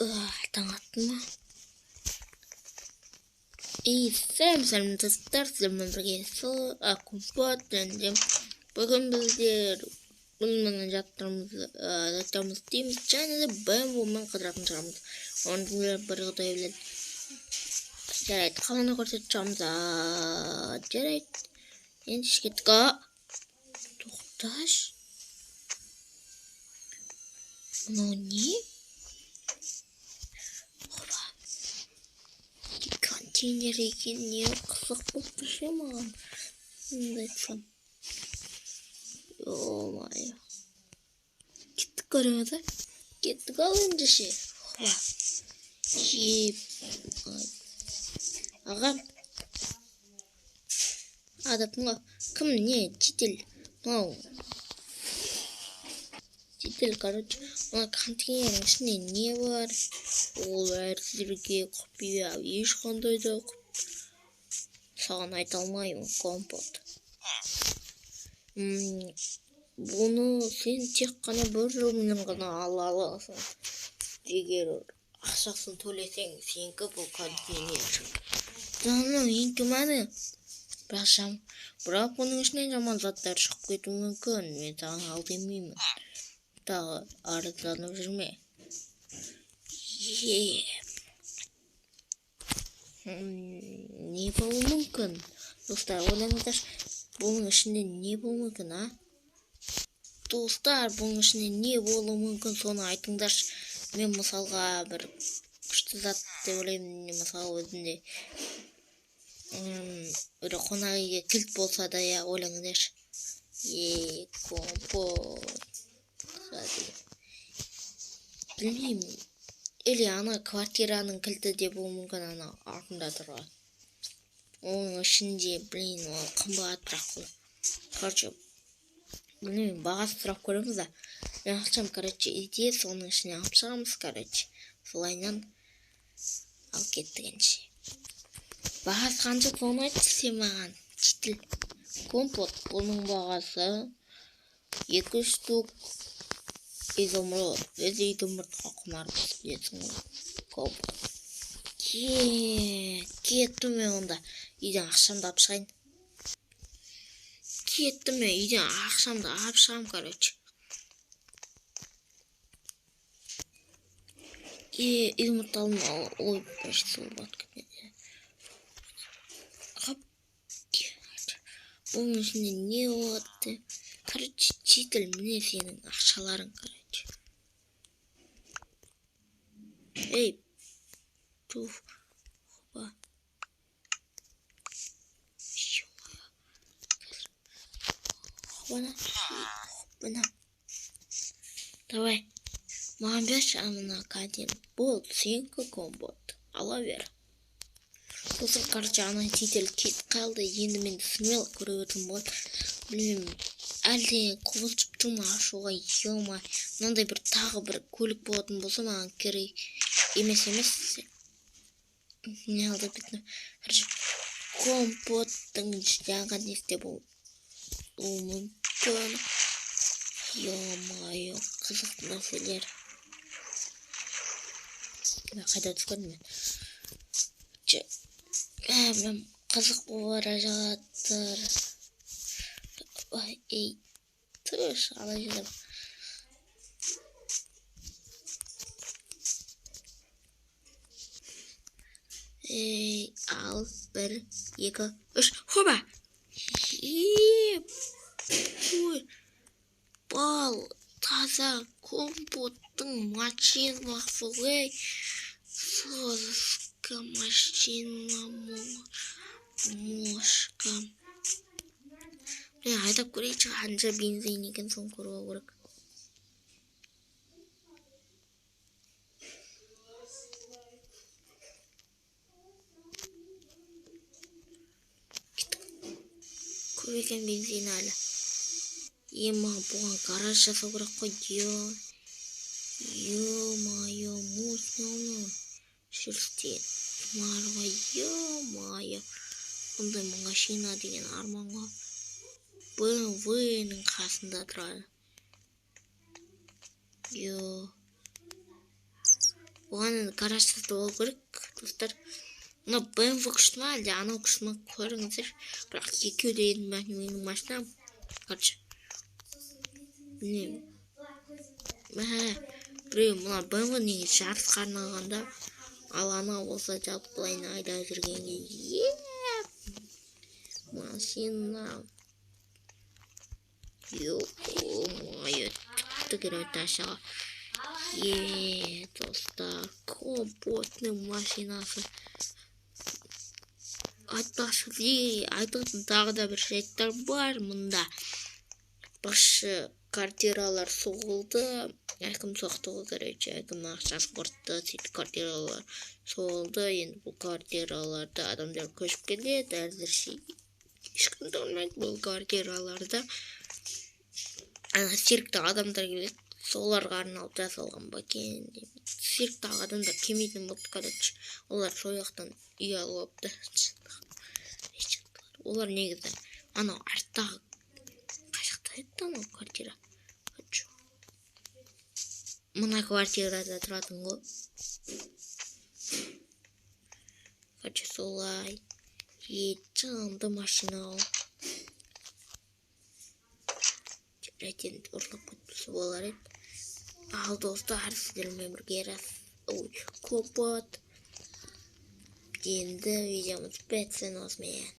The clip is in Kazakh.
Таң аттың ба? Сәлем достар, сіздермен бірге компот және бүгін біздер бөлімнен жаттығымыз дейміз және де бэмбумен қыдыратын шығамыз. Оны бір құдай біледі. Жарайды, қаланы көрсетіп шығамыз. Жарайды. Енді кеттік. Тоқташ. Мынау не? Контейнер екен, не қызық болып тұршы маған. Енді айтсам. О-май. Кеттік көріңізі. Кеттік ал енді ше. Ағам. Адапың ғой. Кім не? Чител. Мынау. Чител, короче. Мына контейнердің ішінде не бар? Ол әрсіздерге құпия, ешқандай да саған айта алмаймын, компот. Бұны сен тек қана бір жылмен ғана ала аласың. Егер ақшасын төлесең, сенікі бұл контейнер. Жаным, ең мәні. Бірақ оның ішінен жаман заттар шығып кетуі мүмкін. Мен саған ал демеймін. Тағы арызданып жүрме. Не болуы мүмкін? Достар, ойлаңыздар, бұның ішінде не болуы мүмкін, а? Достар, бұның ішінде не болуы мүмкін? Соны айтыңдаршы. Мен мысалға бір күшті зат деп ойлаймын. Мысалы өзінде бір қонақ үйге кілт болса да, я ойлаңыздаршы. Компот. Білмеймін. Или ана квартираның кілті де болуы мүмкін, ана артында тұрған. Оның ішінде, ол қымбат бірақ бұл. Короче, білмеймін, бағасы сұрап көреміз да. Мен ақшам, короче, идея соның ішіне алып шығамыз, короче. Солайынан ал кеттік енші. Бағасы қанша соны айтшы сен маған. Читіл. Компот. Бұның бағасы 2 штук. Изумруд. Өзі изумрудқа құмармыз, білесің ғой. Компот. Кеттім мен онда. Үйден ақшамды алып шығайын. Кеттім мен үйден ақшамды алып шығам, короче. Изумруд алдым. Ой, почти солбат кетеді. Бұның ішінде не болады? Короче, читіл, міне сенің ақшаларың, короче. Эй, туф, хопа. Хопана. Давай, маған берші амына кәден. Бұл сенікі компот. Ала бер. Сосын, короче, ана читіл кетіп қалды. Енді мен смело көре өтім болады. Білмеймін. Әлде құбылшып тұрма ашуға ема. Мынандай бір тағы бір көлік болатын болса маған керек емес. Не алды бітті. Компоттың жаңға несте болуы мүмкін. Ема-ай, қызық нәрселер. Қайда түскенім мен. Мен қызық бара жатыр. Ей, тұрыш, ала жүрім. Ал, 1, 2, 3, хоба! Бал, таза компоттың машинасы ғой. Соска машина мошка. Мен айдап көрейінші, қанша бензин екен соң көруі керек. Көп екен бензин әлі. Ема, бұған гараж жасау керек қой. Ема, мұсыны жүрістен. Марға, ема. Бұндай машина деген арманға. BMW-ның қасында тұрады. оған енді гаражсыз да болу керек достар. Мына BMW күшті ма әлде анау күшті ма көріңіздер. Бірақ екеуі де енді менің машинам. Короче, білмеймін. Біреу мына BMW неге жарысқа арналғанда, ал анау болса жалпы былайын айдап жүргенге машина. Ё-моё, тіпті керемет ашаға. Достар, компотный машинасы. Айтатын тағы да бір жайттар бар мұнда. Башы квартиралар соғылды. Әкім соқты ғой, короче, әкім ақшасы құртты, сөйтіп квартиралар соғылды. Енді бұл квартираларда адамдар көшіп келеді. Әзірше ешкім тұрмайды бұл квартираларда. Цирктағы адамдар келеді. Соларға арналып жасалған ба екен деймін. Цирктағы адамдар келмейтін болды, короче. Олар сол жақтан үй алып алыпты. Олар негізі анау арттағы қай жақта еді анау квартира. Мына квартирада тұратын ғой. Короче, солай. Жанды машина ол. Рейтинг ұрлап кетпесе болар еді. Ал достар, сіздермен бірге компот. Енді видеомыз бітсін осымен.